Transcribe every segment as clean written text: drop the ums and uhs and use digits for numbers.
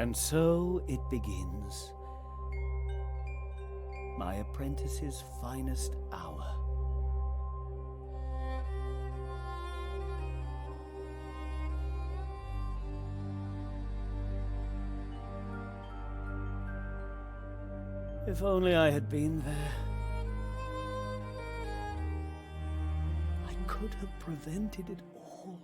And so it begins. My apprentice's finest hour. If only I had been there. I could have prevented it all.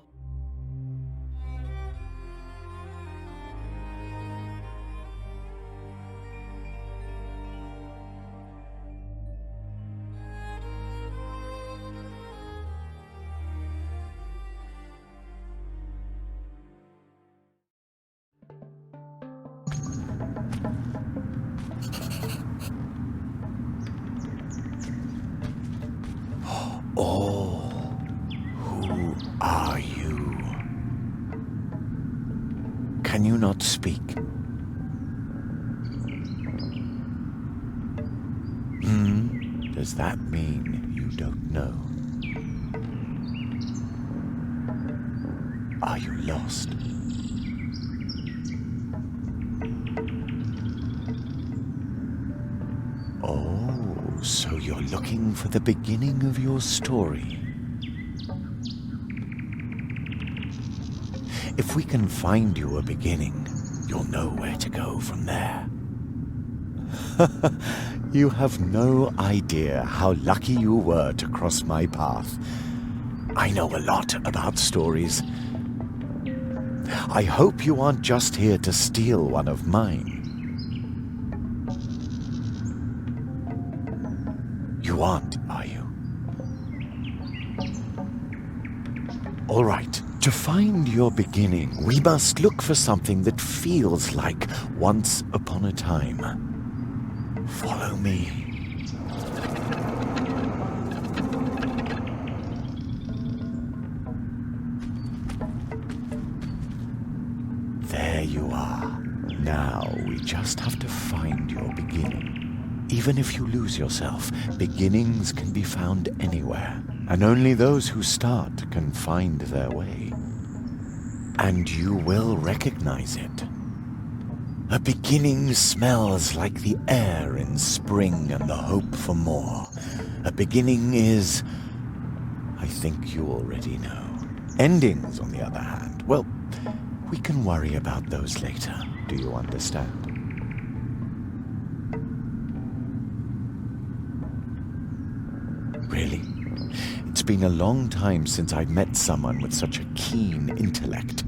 Oh, who are you? Can you not speak? Does that mean you don't know? Are you lost? Oh, so you're looking for the beginning of your story. If we can find you a beginning, you'll know where to go from there. You have no idea how lucky you were to cross my path. I know a lot about stories. I hope you aren't just here to steal one of mine. You aren't, are you? All right. To find your beginning, we must look for something that feels like once upon a time. Follow me. There you are. Now we just have to find your beginning. Even if you lose yourself, beginnings can be found anywhere. And only those who start can find their way. And you will recognize it. A beginning smells like the air in spring and the hope for more. A beginning is... I think you already know. Endings, on the other hand, well, we can worry about those later. Do you understand? Really? It's been a long time since I've met someone with such a keen intellect.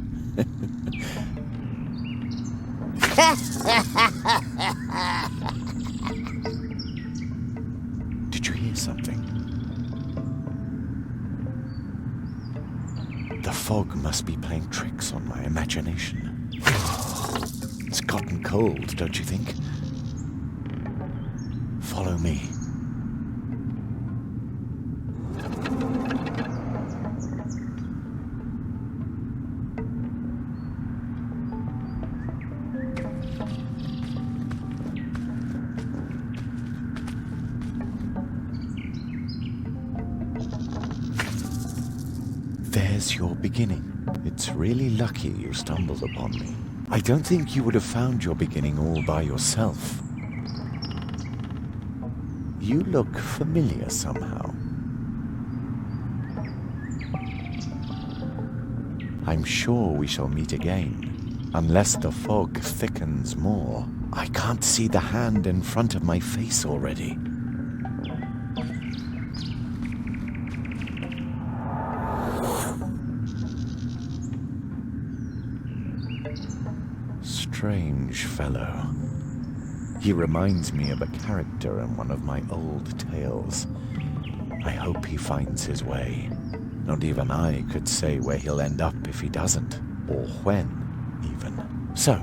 Did you hear something? The fog must be playing tricks on my imagination. It's gotten cold, don't you think? Follow me. There's your beginning. It's really lucky you stumbled upon me. I don't think you would have found your beginning all by yourself. You look familiar somehow. I'm sure we shall meet again, unless the fog thickens more. I can't see the hand in front of my face already. Strange fellow. He reminds me of a character in one of my old tales. I hope he finds his way. Not even I could say where he'll end up if he doesn't, or when, even. So,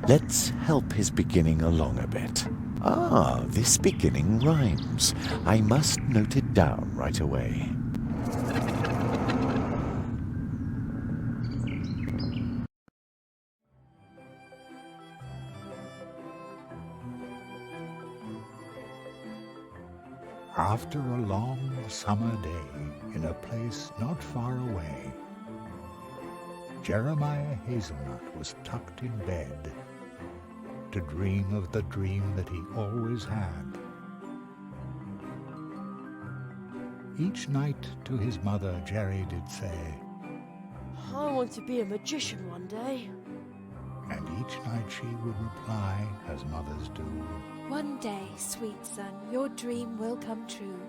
let's help his beginning along a bit. Ah, this beginning rhymes. I must note it down right away. After a long summer day in a place not far away, Jeremiah Hazelnut was tucked in bed to dream of the dream that he always had. Each night to his mother, Jerry did say, I want to be a magician one day. and each night she would reply, as mothers do, One day, sweet son, your dream will come true.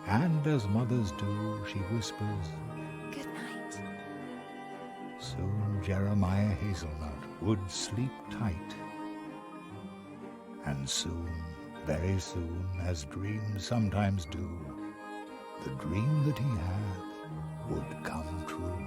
and as mothers do, she whispers, Good night. soon Jeremiah Hazelnut would sleep tight. And soon, very soon, as dreams sometimes do, the dream that he had would come true.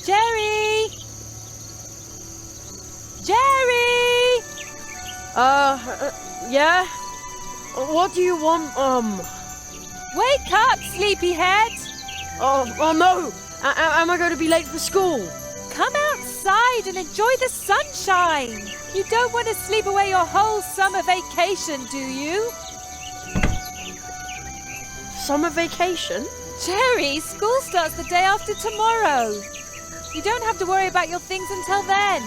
Jerry! Jerry! Yeah? What do you want, Wake up, sleepyhead! Oh no! Am I going to be late for school? Come outside and enjoy the sunshine. You don't want to sleep away your whole summer vacation, do you? Summer vacation? Jerry, school starts the day after tomorrow. You don't have to worry about your things until then.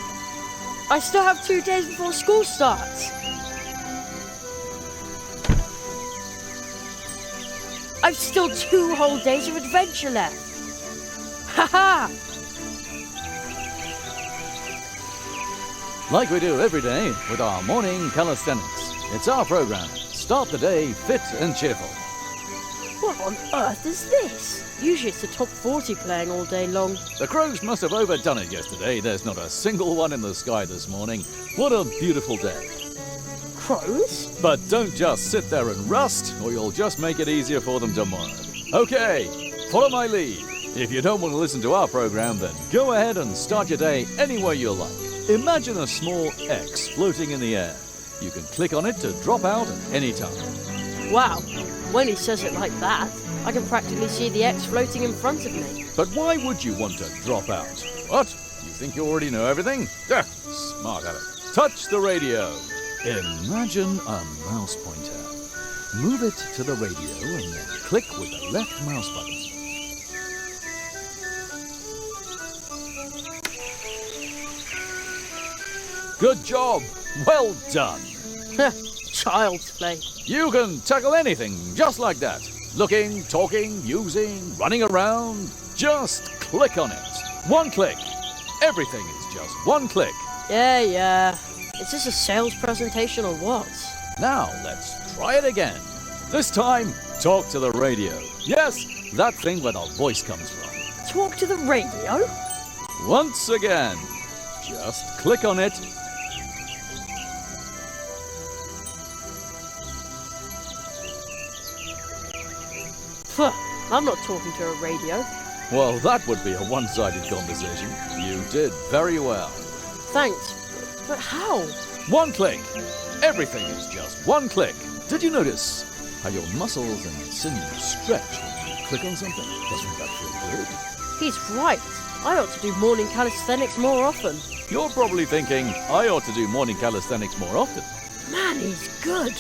I still have 2 days before school starts. I've still 2 whole days of adventure left. Ha-ha! Like we do every day with our morning calisthenics. It's our program. Start the day fit and cheerful. What on earth is this? Usually it's the top 40 playing all day long. The crows must have overdone it yesterday. There's not a single one in the sky this morning. What a beautiful day. Crows? But don't just sit there and rust, or you'll just make it easier for them tomorrow. Okay, follow my lead. If you don't want to listen to our program, then go ahead and start your day any way you like. Imagine a small X floating in the air. You can click on it to drop out at any time. Wow, when he says it like that, I can practically see the X floating in front of me. But why would you want to drop out? What? You think you already know everything? Smart at it. Touch the radio. Imagine a mouse pointer. Move it to the radio and then click with the left mouse button. Good job. Well done. Child's play. You can tackle anything just like that. Looking, talking, using, running around. Just click on it. One click. Everything is just one click. Yeah. Is this a sales presentation or what? Now let's try it again. This time, talk to the radio. Yes, that thing where the voice comes from. Talk to the radio? Once again, just click on it. Phew, I'm not talking to a radio. Well, that would be a one-sided conversation. You did very well. Thanks, but how? One click. Everything is just one click. Did you notice how your muscles and sinews stretch when you click on something? Doesn't that feel good? He's right. I ought to do morning calisthenics more often. You're probably thinking, I ought to do morning calisthenics more often. Man, he's good.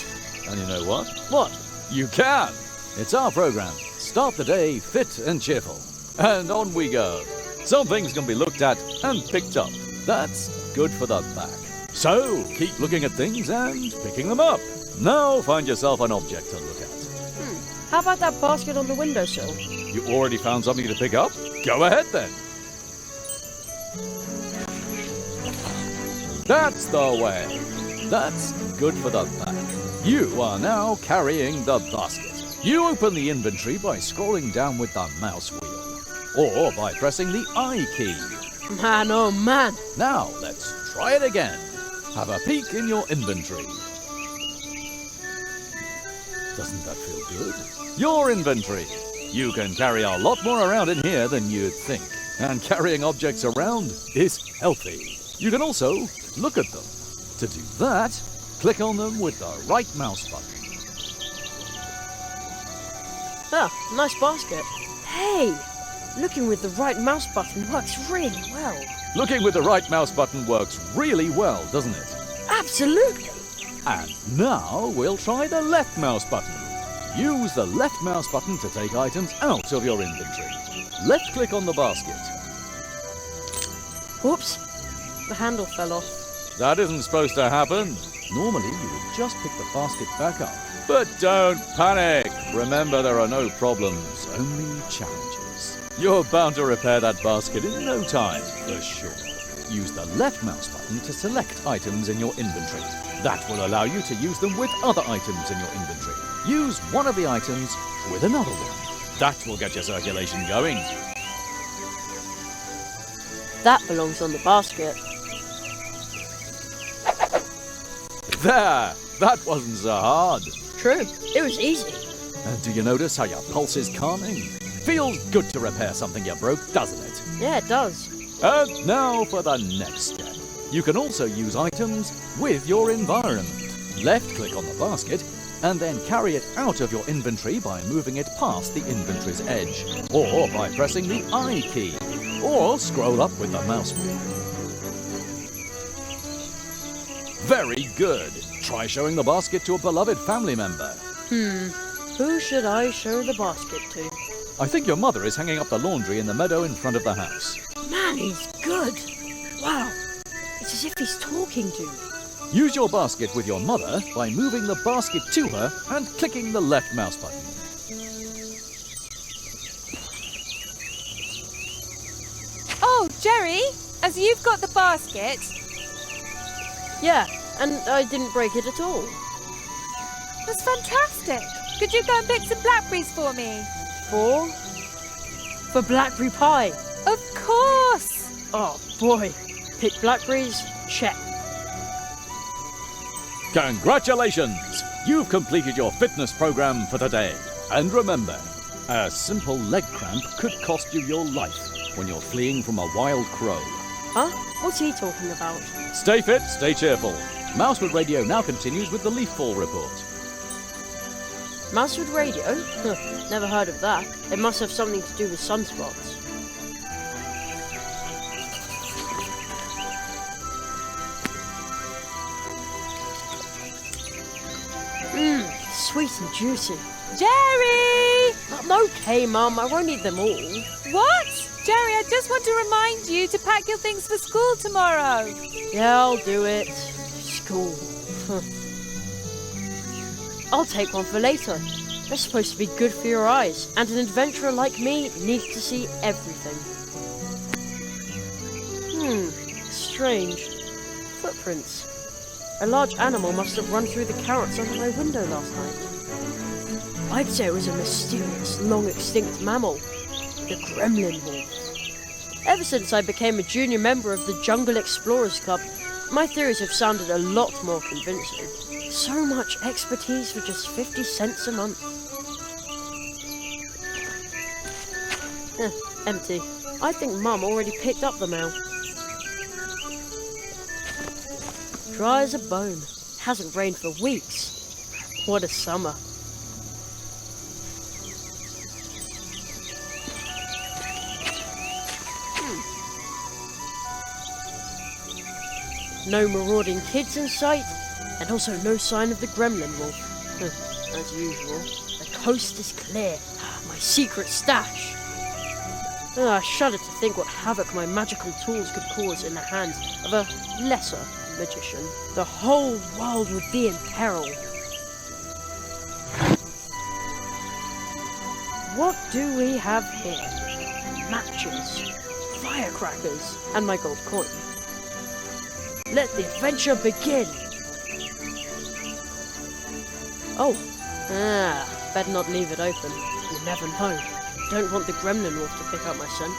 And you know what? What? You can! It's our program. Start the day fit and cheerful. And on we go. Some things can be looked at and picked up. That's good for the back. So, keep looking at things and picking them up. Now find yourself an object to look at. How about that basket on the windowsill? You already found something to pick up? Go ahead then. That's the way. That's good for the back. You are now carrying the basket. You open the inventory by scrolling down with the mouse wheel, or by pressing the I key. Man, oh man. Now let's try it again. Have a peek in your inventory. Doesn't that feel good? Your inventory. You can carry a lot more around in here than you'd think. And carrying objects around is healthy. You can also look at them. To do that, click on them with the right mouse button. Ah, nice basket. Hey, looking with the right mouse button works really well. Looking with the right mouse button works really well, doesn't it? Absolutely. And now we'll try the left mouse button. Use the left mouse button to take items out of your inventory. Left click on the basket. Whoops, the handle fell off. That isn't supposed to happen. Normally you would just pick the basket back up. But don't panic. Remember, there are no problems, only challenges. You're bound to repair that basket in no time, for sure. Use the left mouse button to select items in your inventory. That will allow you to use them with other items in your inventory. Use one of the items with another one. That will get your circulation going. That belongs on the basket. There! That wasn't so hard. True, it was easy. And do you notice how your pulse is calming? Feels good to repair something you broke, doesn't it? Yeah, it does. And now for the next step. You can also use items with your environment. Left-click on the basket, and then carry it out of your inventory by moving it past the inventory's edge, or by pressing the I key, or scroll up with the mouse wheel. Very good. Try showing the basket to a beloved family member. Who should I show the basket to? I think your mother is hanging up the laundry in the meadow in front of the house. Man, he's good. Wow, it's as if he's talking to me. Use your basket with your mother by moving the basket to her and clicking the left mouse button. Oh, Jerry, as you've got the basket, Yeah, and I didn't break it at all. that's fantastic. Could you go and pick some blackberries for me? For blackberry pie. Of course. Oh boy, pick blackberries, check. Congratulations! You've completed your fitness program for today. And remember, a simple leg cramp could cost you your life when you're fleeing from a wild crow. Huh? What's he talking about? Stay fit, stay cheerful. Mousewood Radio now continues with the leaf fall report. Mousewood Radio? Huh, never heard of that. It must have something to do with sunspots. Sweet and juicy. Jerry! I'm okay, Mum. I won't eat them all. What? Jerry, I just want to remind you to pack your things for school tomorrow. Yeah, I'll do it. School. I'll take one for later. They're supposed to be good for your eyes, and an adventurer like me needs to see everything. Strange. Footprints. A large animal must have run through the carrots under my window last night. I'd say it was a mysterious, long-extinct mammal. The gremlin wolf. Ever since I became a junior member of the Jungle Explorers Club, my theories have sounded a lot more convincing. So much expertise for just 50 cents a month. Empty. I think Mum already picked up the mail. Dry as a bone. Hasn't rained for weeks. What a summer. No marauding kids in sight, and also no sign of the gremlin wolf. As usual. The coast is clear. My secret stash. I shudder to think what havoc my magical tools could cause in the hands of a lesser magician. The whole world would be in peril. What do we have here? Matches, firecrackers, and my gold coin. Let the adventure begin! Oh, better not leave it open. You never know. Don't want the gremlin wolf to pick up my scent.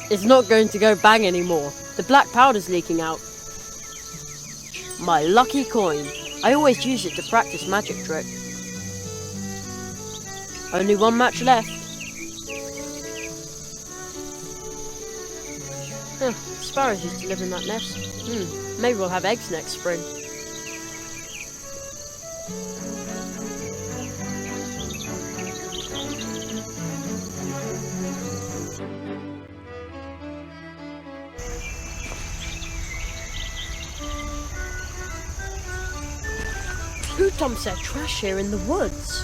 It's not going to go bang anymore. The black powder's leaking out. My lucky coin. I always use it to practice magic trick. Only one match left. Sparrows used to live in that nest. Maybe we'll have eggs next spring. Who dumps their trash here in the woods?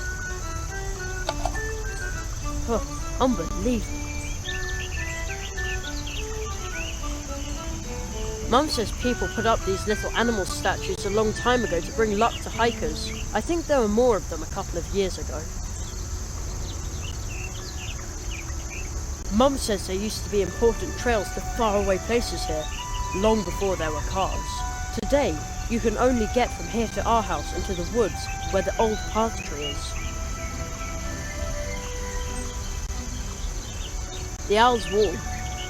Oh, unbelievable. Mum says people put up these little animal statues a long time ago to bring luck to hikers. I think there were more of them a couple of years ago. Mum says there used to be important trails to faraway places here, long before there were cars. Today, you can only get from here to our house and to the woods where the old path tree is. The Owl's Wall.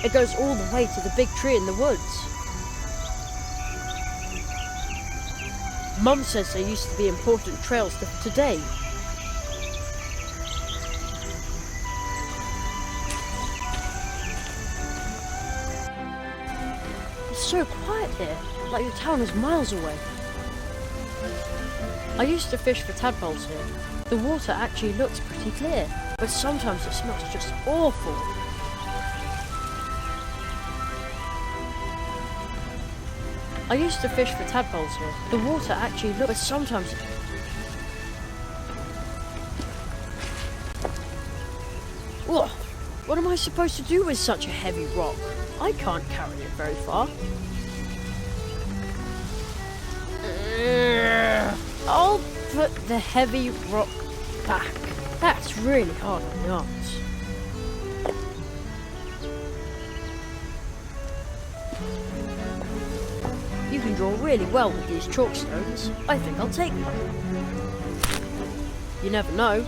It goes all the way to the big tree in the woods. Mum says there used to be important trails to today. It's so quiet here, like the town is miles away. I used to fish for tadpoles here. The water actually looks pretty clear, but sometimes it smells just awful. I used to fish for tadpoles here. The water actually looks, but sometimes... Whoa! What am I supposed to do with such a heavy rock? I can't carry it very far. I'll put the heavy rock back. That's really hard on the arms. You can draw really well with these chalk stones. I think I'll take one. You never know.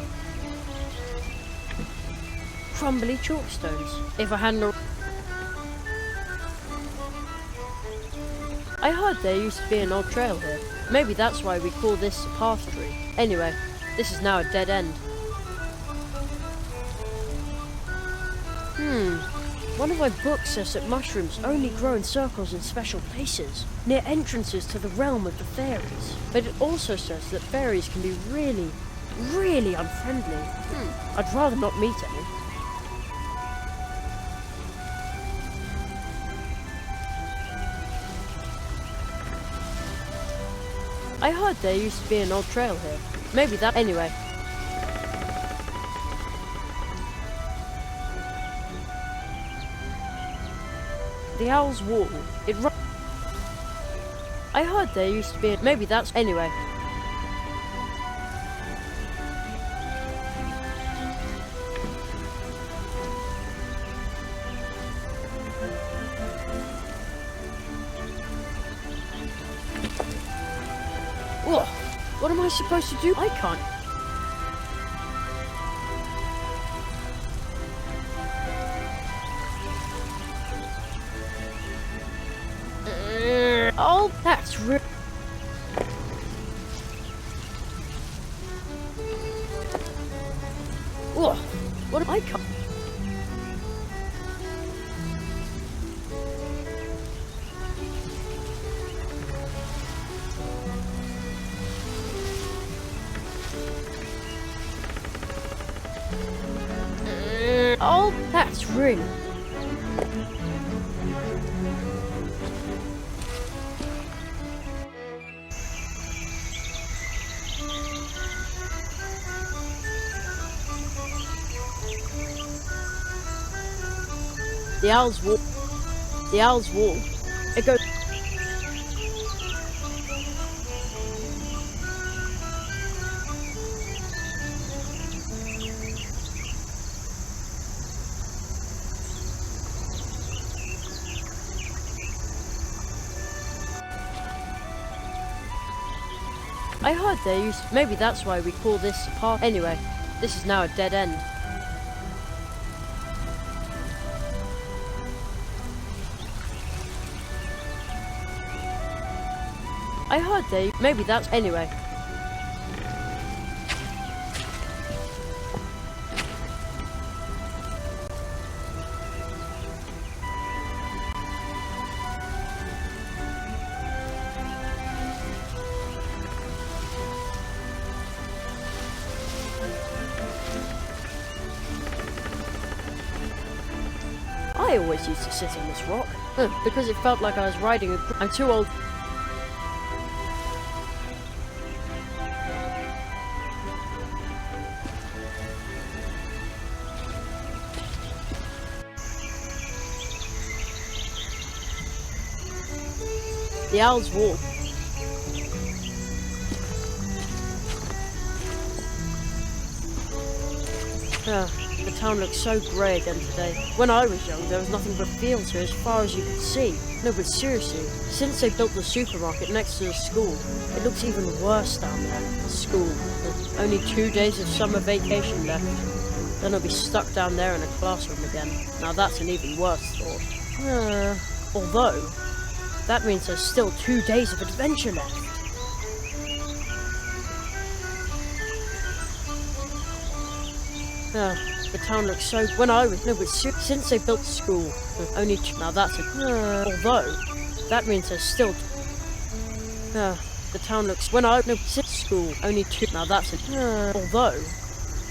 Crumbly chalk stones. If I hadn't... I heard there used to be an old trail here. Maybe that's why we call this a path tree. Anyway, this is now a dead end. One of my books says that mushrooms only grow in circles in special places, near entrances to the realm of the fairies. But it also says that fairies can be really, really unfriendly. I'd rather not meet any. I heard there used to be an old trail here. Maybe that... Anyway. The Owl's Wall. I heard there used to be... Maybe that's... Anyway. Whoa! What am I supposed to do? I can't... Oh, that's real. Whoa! What am I can't... Oh, that's really... The Owl's Wall. The Owl's Wall. It goes... I heard there used... Maybe that's why we call this a park. Anyway, this is now a dead end. I heard they... Maybe that's... Anyway. I always used to sit on this rock, because it felt like I was riding a... I'm too old... The owl's walk. The town looks so grey again today. When I was young, there was nothing but fields here as far as you could see. No, but seriously, since they built the supermarket next to the school, it looks even worse down there. School. Only 2 days of summer vacation left. Then I'll be stuck down there in a classroom again. Now that's an even worse thought. Although, that means there's still 2 days of adventure left. The town looks so... When I was... No, but since they built the school, only... Now that's a... Although, that means there's still... The town looks... When I... No, since school, only 2... Now that's a... Although,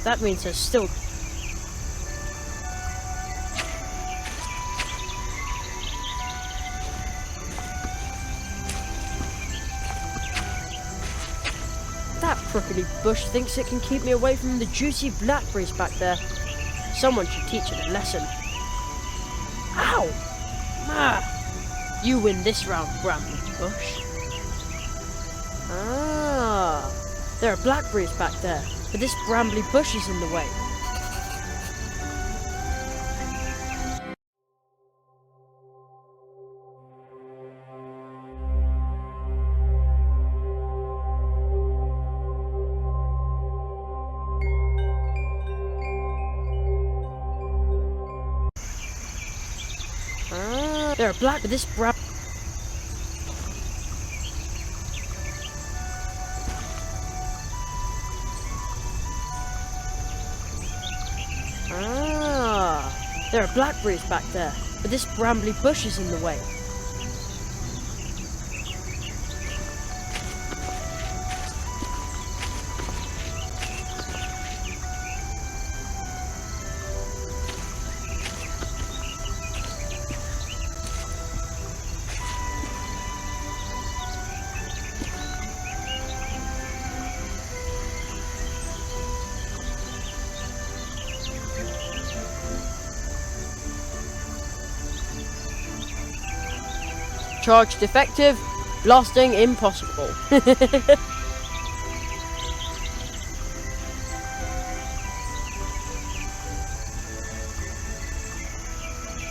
that means there's still... That prickly bush thinks it can keep me away from the juicy blackberries back there. Someone should teach it a lesson. Ow! You win this round, Brambly Bush. There are blackberries back there, but this brambly bush is in the way. There are black, but this there are blackberries back there, but this brambly bush is in the way. Charge defective, blasting impossible.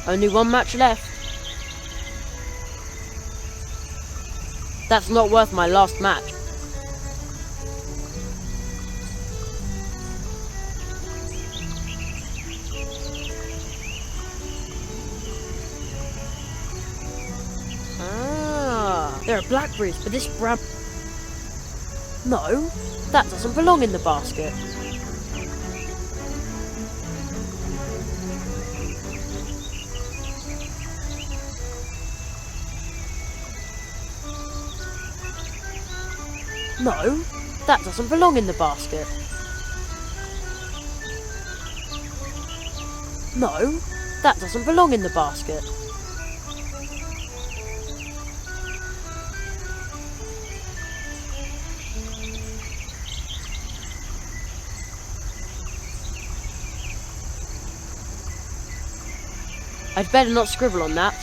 Only one match left. That's not worth my last match. There are blackberries, but this No, that doesn't belong in the basket. No, that doesn't belong in the basket. No, that doesn't belong in the basket. I'd better not scribble on that.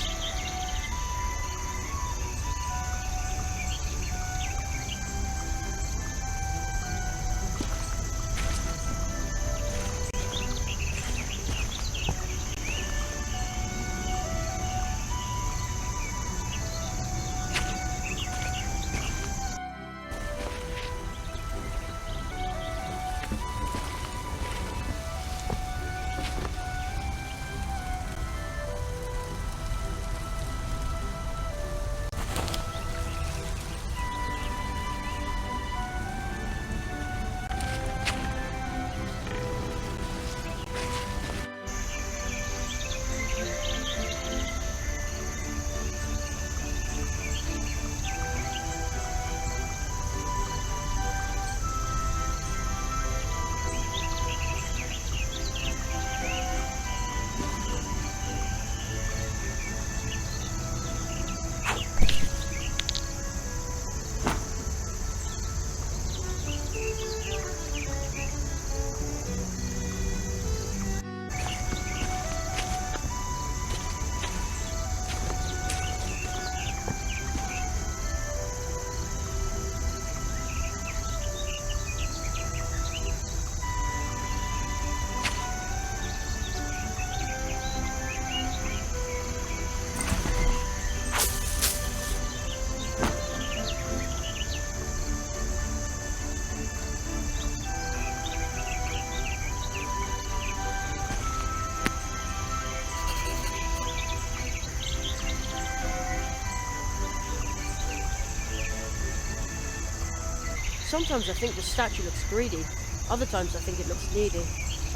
Sometimes I think the statue looks greedy. Other times I think it looks needy.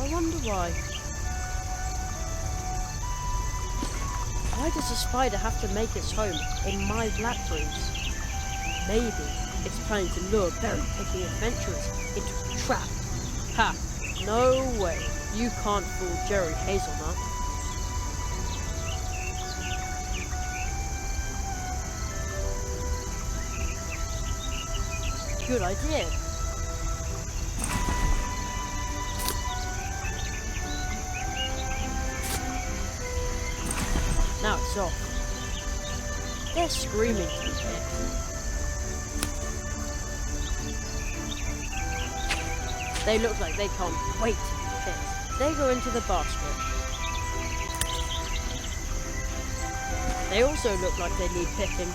I wonder why. Why does a spider have to make its home in my blackberries? Maybe it's trying to lure berry-picking adventurers into a trap. Ha! No way. You can't fool Jerry Hazelnut. Good idea. Now it's off. They're screaming to be hit. They look like they can't wait to be hit. They go into the basket. They also look like they need picking.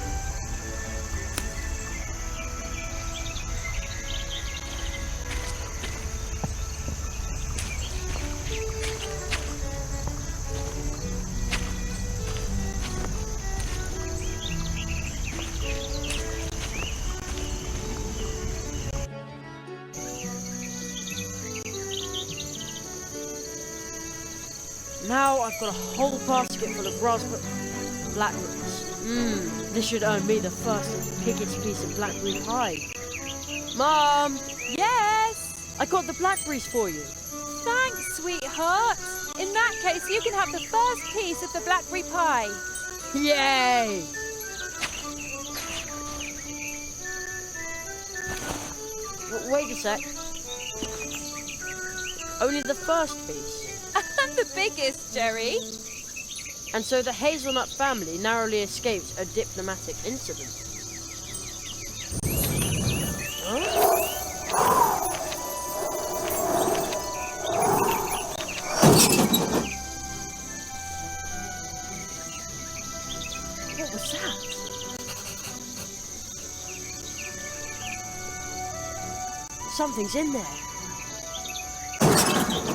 Now I've got a whole basket full of blackberries. This should earn me the first biggest piece of blackberry pie. Mom! Yes? I got the blackberries for you. Thanks, sweetheart. In that case, you can have the first piece of the blackberry pie. Yay! Wait a sec. Only the first piece. The biggest, Jerry. And so the Hazelnut family narrowly escaped a diplomatic incident. Huh? What was that? Something's in there.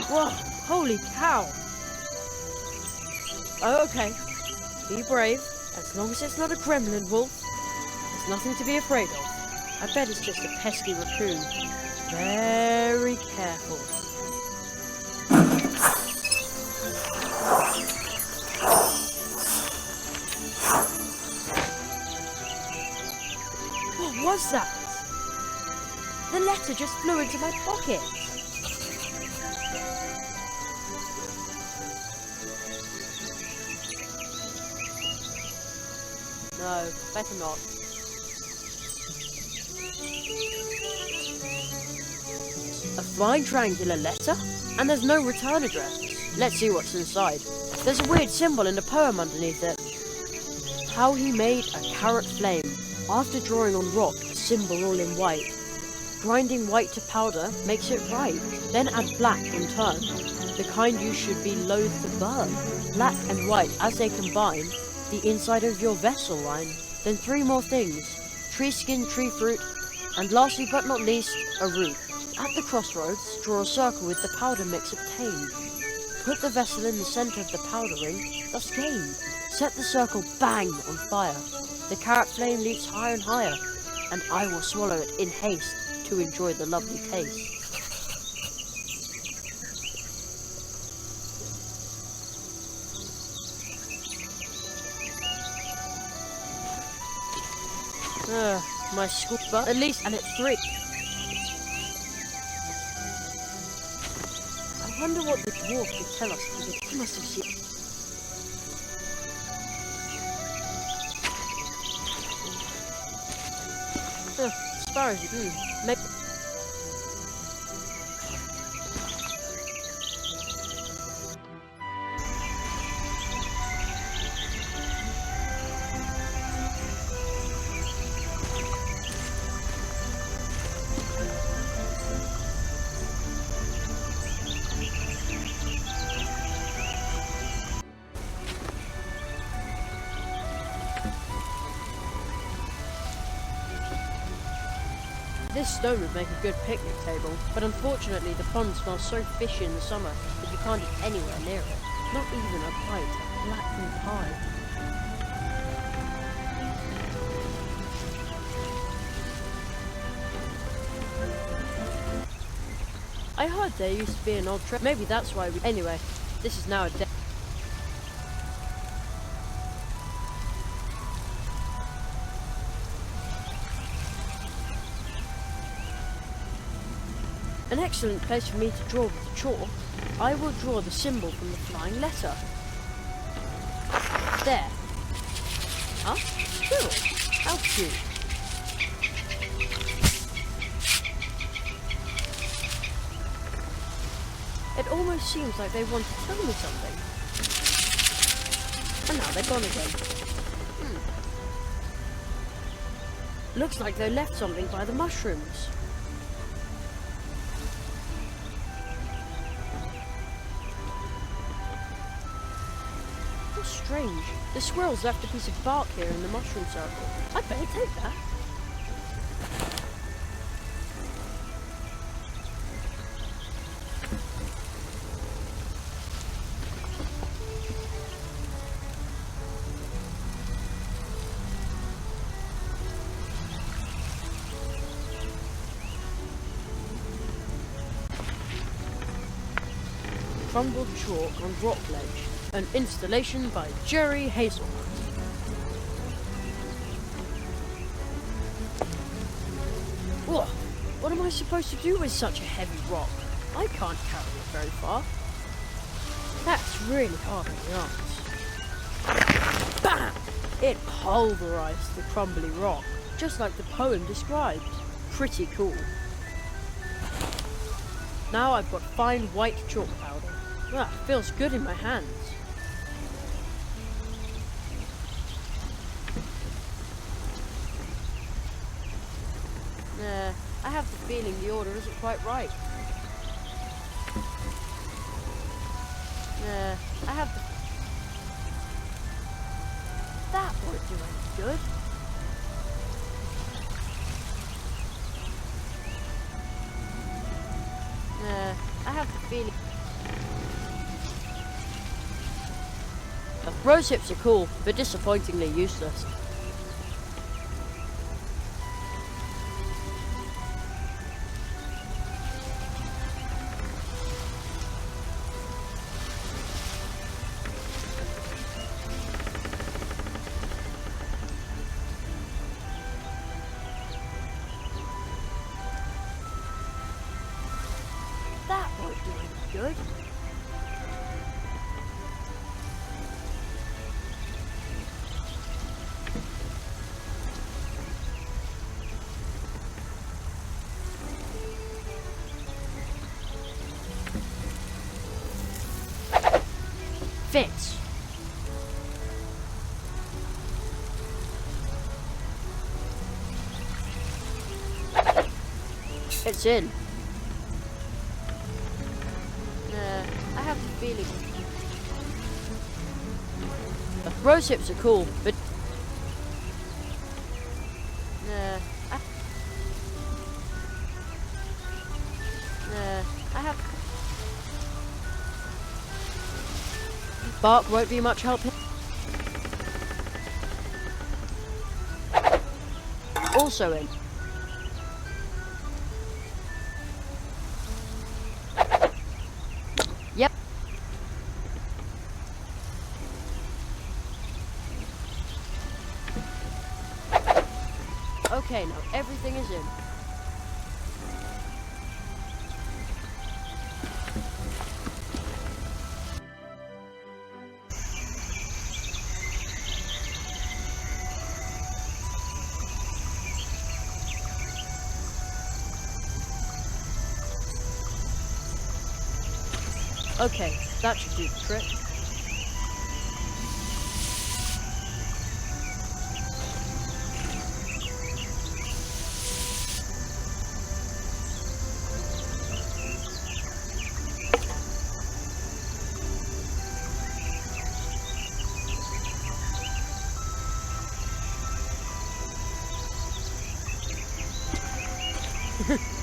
Whoa, holy cow. Okay, be brave. As long as it's not a gremlin wolf, there's nothing to be afraid of. I bet it's just a pesky raccoon. Very careful. What was that? The letter just flew into my pocket. No, better not. A fine triangular letter? And there's no return address. Let's see what's inside. There's a weird symbol in the poem underneath it. How he made a carrot flame. After drawing on rock a symbol all in white. Grinding white to powder makes it right. Then add black in turn. The kind you should be loath to burn. Black and white as they combine. The inside of your vessel line. Then 3 more things. Tree skin, tree fruit, and lastly but not least, a root. At the crossroads, draw a circle with the powder mix obtained. Put the vessel in the center of the powder ring, thus gained. Set the circle bang on fire. The carrot flame leaps higher and higher, and I will swallow it in haste to enjoy the lovely taste. My school butt, at least, and it's 3. I wonder what the dwarf could tell us, because he must have seen. Sparrows, maybe. This stone would make a good picnic table, but unfortunately the pond smells so fishy in the summer that you can't eat anywhere near it. Not even a bite of blackberry pie. I heard there used to be an old trip. Maybe that's why we... Anyway, this is now a dead... An excellent place for me to draw with chalk. I will draw the symbol from the flying letter. There. Huh? Cool. How cute. It almost seems like they want to tell me something. And now they're gone again. Looks like they left something by the mushrooms. How strange. The squirrels left a piece of bark here in the mushroom circle. I'd better take that. Crumbled chalk on rock ledge. An installation by Jerry Hazelnut. Whoa, what am I supposed to do with such a heavy rock? I can't carry it very far. That's really hard on the arms. Bam! It pulverized the crumbly rock, just like the poem described. Pretty cool. Now I've got fine white chalk powder. Ah, feels good in my hands. I have the feeling the order isn't quite right. I have the... That won't do any good. I have the feeling... Rose hips are cool, but disappointingly useless. That won't do any good. Fits. It's in. I have the feeling. Rose hips are cool, but I have. Bark won't be much help. Also in. Yep. Okay, now everything is in. Okay, that should do the trick.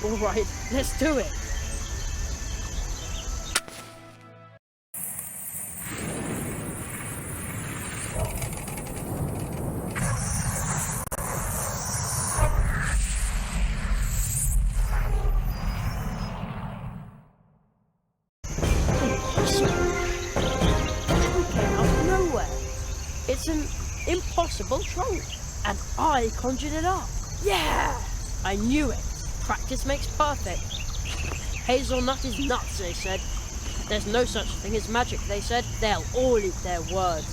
Alright, let's do it. It's an impossible trunk, and I conjured it up. Yeah! I knew it. Practice makes perfect. Hazelnut is nuts, they said. There's no such thing as magic, they said. They'll all eat their words.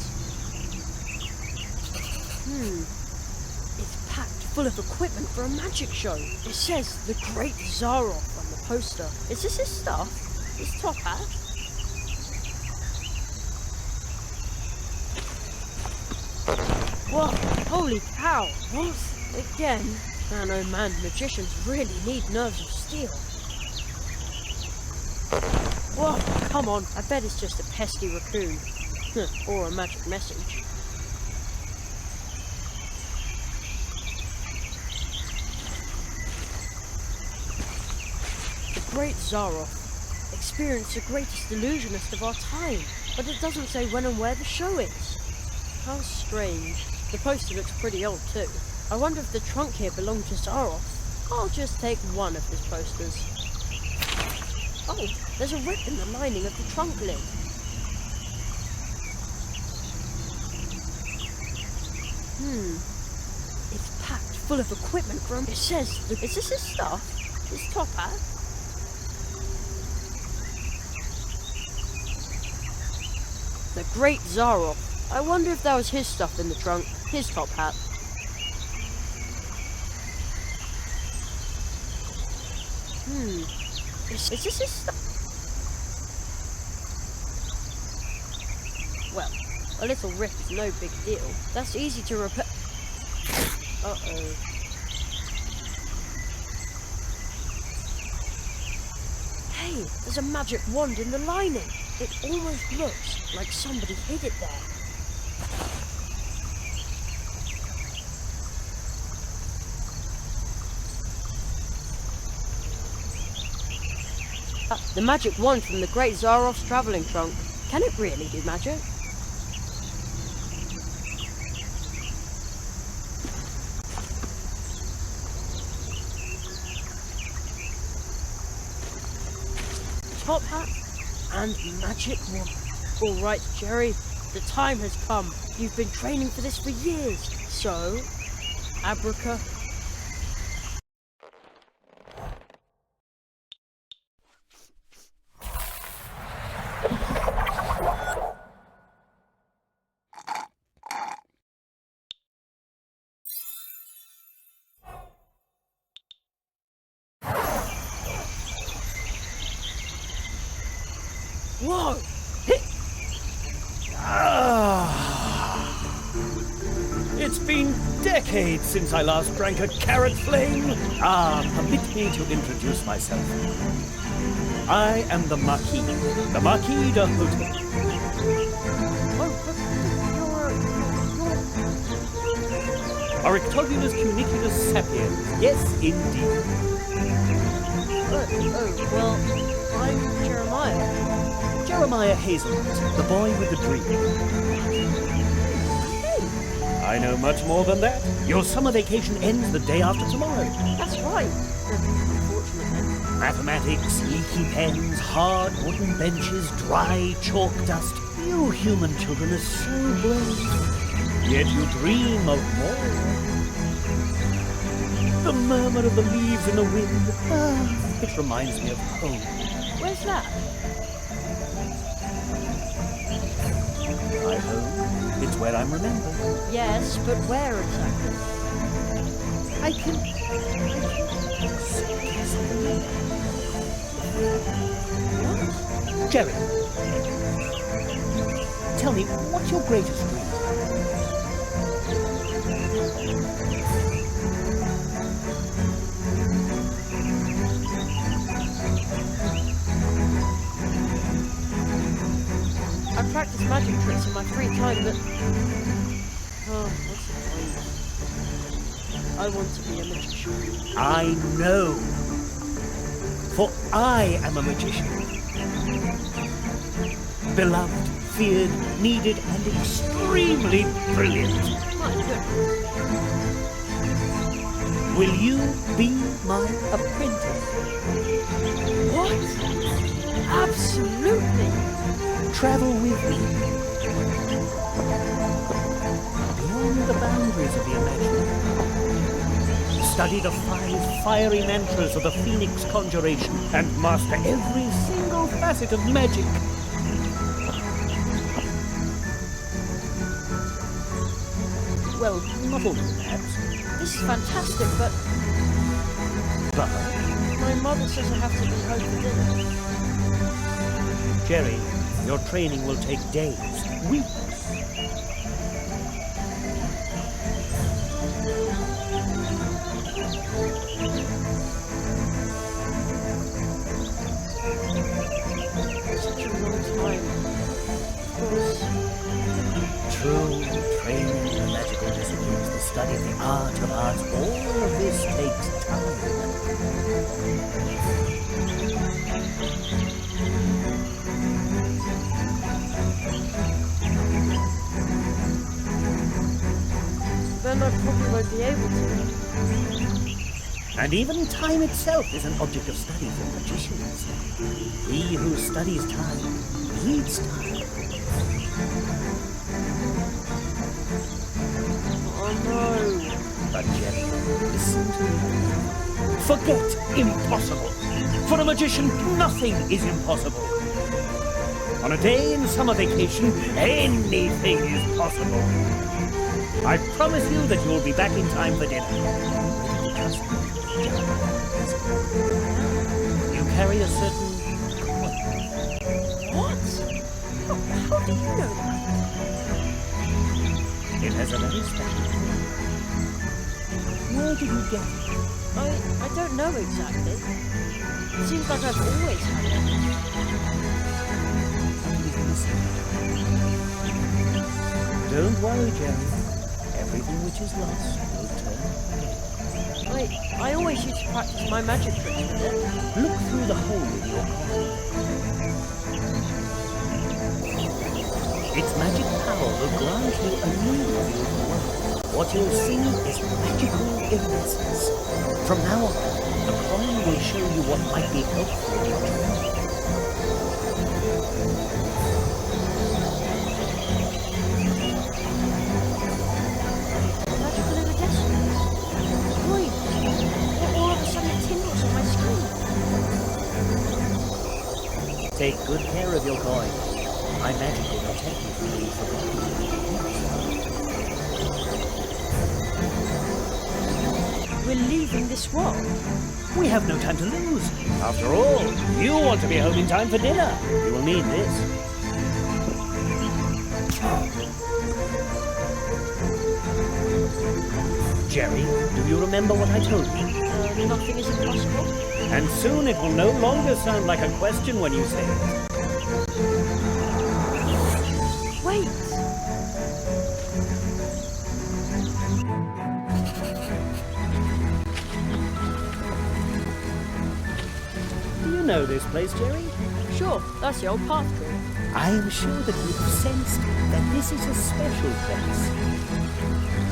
It's packed full of equipment for a magic show. It says the Great Zaroff on the poster. Is this his stuff? His top hat? Whoa, holy cow. What? Again? Man, oh man, magicians really need nerves of steel. Whoa, come on. I bet it's just a pesky raccoon. Or a magic message. The Great Zaroff experienced the greatest illusionist of our time, but it doesn't say when and where the show is. How strange. The poster looks pretty old too. I wonder if the trunk here belonged to Zaroff. I'll just take one of his posters. Oh, there's a rip in the lining of the trunk lid. It's packed full of equipment from... It says... Is this his stuff? His top hat? The Great Zaroff. I wonder if that was his stuff in the trunk. His top hat. Is this his stuff? Well, a little rip is no big deal. That's easy to repair. Uh-oh. Hey, there's a magic wand in the lining. It almost looks like somebody hid it there. The magic wand from the Great Zaroff's travelling trunk. Can it really do magic? Top hat and magic wand. All right, Jerry, the time has come. You've been training for this for years. So, abraca. Whoa! It's been decades since I last drank a carrot flame. Permit me to introduce myself. I am the Marquis de Hotel. Arictobulus cuniculus sapiens. Yes, indeed. Well, I'm Jeremiah. Jeremiah Hazelnut, the boy with the dream. I know much more than that. Your summer vacation ends the day after tomorrow. That's right. Unfortunately. Mathematics, leaky pens, hard wooden benches, dry chalk dust. You human children are so blessed. Yet you dream of more. The murmur of the leaves in the wind. It reminds me of home. Where's that? My home. It's where I'm remembered. Yes, but where exactly? I can... What? Jerry, tell me, what's your greatest dream? I practice magic tricks in my free time, but... Oh, what's the point? I want to be a magician. I know. For I am a magician. Beloved, feared, needed, and extremely brilliant. My goodness. Will you be my apprentice? What? Absolutely. Travel with me. the boundaries of the imaginable. Study the 5 fiery mantras of the Phoenix Conjuration and master every single facet of magic. Well, not all of that. This is fantastic, but But, my mother says I have to be home for dinner. Jerry, your training will take days, weeks. Such a long time. Of course. True training in the magical disciplines, the study of the art of arts, all of this takes time. Then I probably won't be able to. And even time itself is an object of study for magicians. He who studies time needs time. Oh no. But Jerry, listen to me. Forget impossible. For a magician, nothing is impossible. On a day in summer vacation, anything is possible. I promise you that you will be back in time for dinner. You carry a certain coin. What? How do you know that? It has a very special meaning. Where did you get it? I don't know exactly. It seems like I've always had it. Don't worry, Jerry. Everything which is lost will turn. I always used to practice my magic tricks with it. Look through the hole in your coin. Its magic power will grant you a new view of the world. What you'll see is magical iridescence. From now on, the coin will show you what might be helpful in your journey. Magical iridescence. Wait, all of a sudden it tingles on my screen. Take good care of your coin. My magic will protect you from being forgotten. We're leaving this world. We have no time to lose. After all, you want to be home in time for dinner. You will need this. Jerry, do you remember what I told you? Nothing is impossible. And soon it will no longer sound like a question when you say it. Wait. Do you know this place, Jerry? Sure, that's the old path tree. I am sure that you have sensed that this is a special place.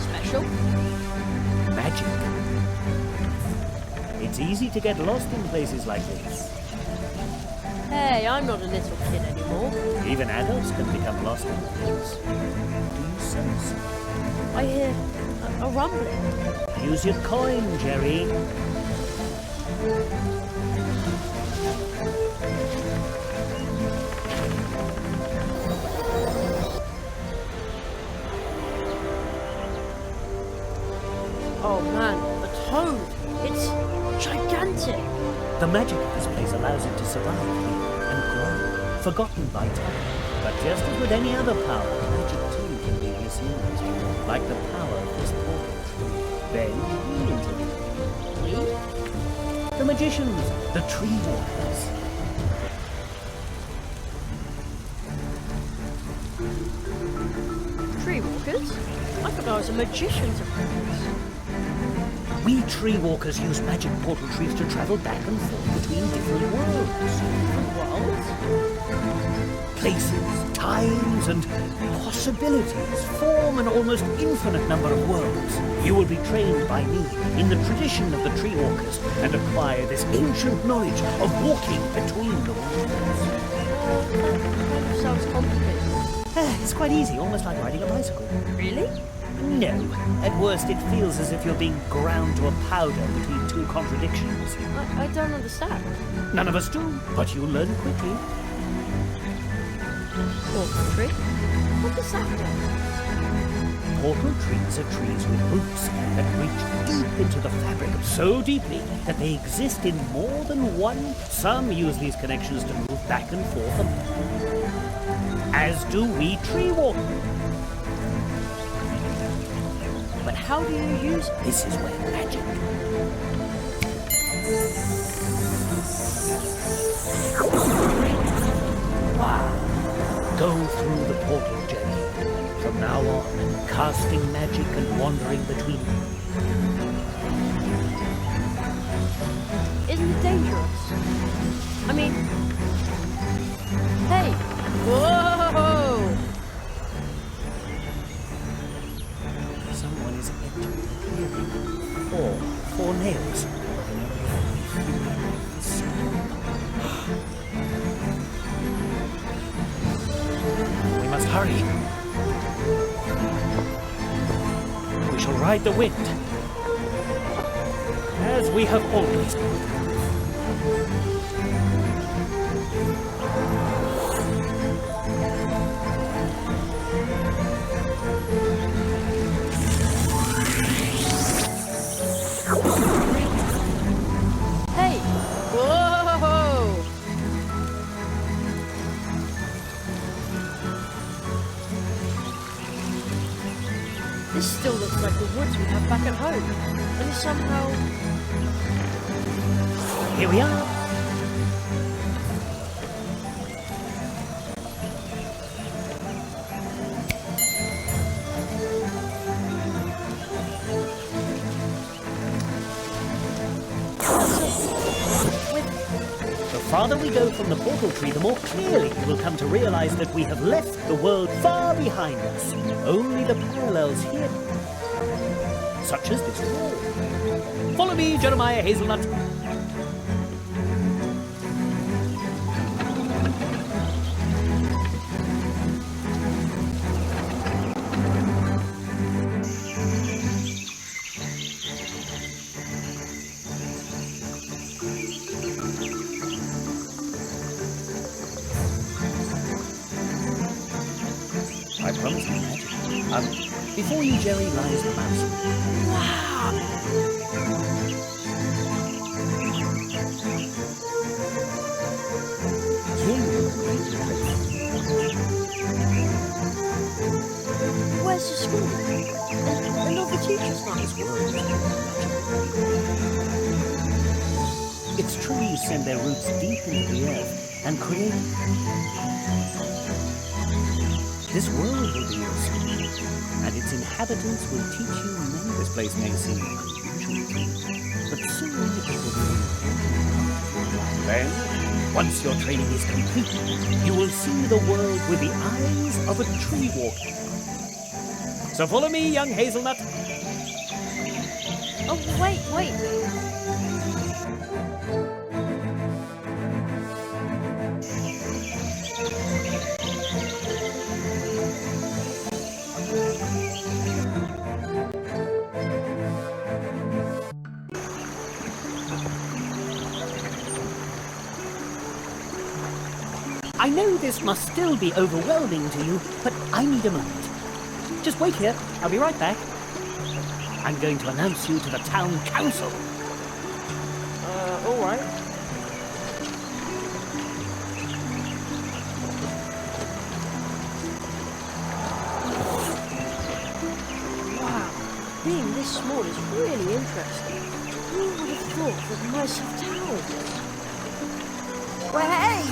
Special? Magic. It's easy to get lost in places like this. Hey, I'm not a little kid anymore. Even adults can become lost in things. Do you sense? I hear a rumbling. Use your coin, Jerry. Oh man, a toad. It's gigantic. The magic of this place allows it to survive here and grow, forgotten by time. But just as with any other power, magic too can be misused, like the power of this portal tree. Then we intervene. We? The magicians, the tree walkers. Tree walkers? I thought I was a magician's apprentice. We tree walkers use magic portal trees to travel back and forth between different worlds. Worlds? Places, times, and possibilities form an almost infinite number of worlds. You will be trained by me in the tradition of the tree walkers and acquire this ancient knowledge of walking between the worlds. Sounds complicated. It's quite easy, almost like riding a bicycle. Really? No. At worst, it feels as if you're being ground to a powder between two contradictions. I don't understand. None of us do, but you'll learn quickly. Portal tree? What does that do? Portal trees are trees with roots that reach deep into the fabric, so deeply that they exist in more than one. Some use these connections to move back and forth, as do we tree walkers. But how do you use it? This is where magic. Wow. Go through the portal, Jenny. From now on, casting magic and wandering between them. Isn't it dangerous? I mean... Hey! Whoa! Someone is entering the clearing. Four nails. We must hurry. We shall ride the wind, as we have always done. Hey! Whoa! This still looks like the woods we have back at home. And somehow... Here we are. The farther we go from the portal tree, the more clearly we will come to realize that we have left the world far behind us. Only the parallels here, such as this wall. Follow me, Jeremiah Hazelnut. I promise you magic. Before you, Jerry, lies the mouse. Wow! Where's the school? And all the teachers now? Its trees send their roots deep into the earth and create... This world will be your school, and its inhabitants will teach you many. This place may seem unusual to you, but soon it will be. Then, once your training is complete, you will see the world with the eyes of a tree walker. So follow me, young hazelnut. Oh, wait. I know this must still be overwhelming to you, but I need a moment. Just wait here. I'll be right back. I'm going to announce you to the town council. All right. Wow, being this small is really interesting. Who would have thought that mice have towers? Well, hey!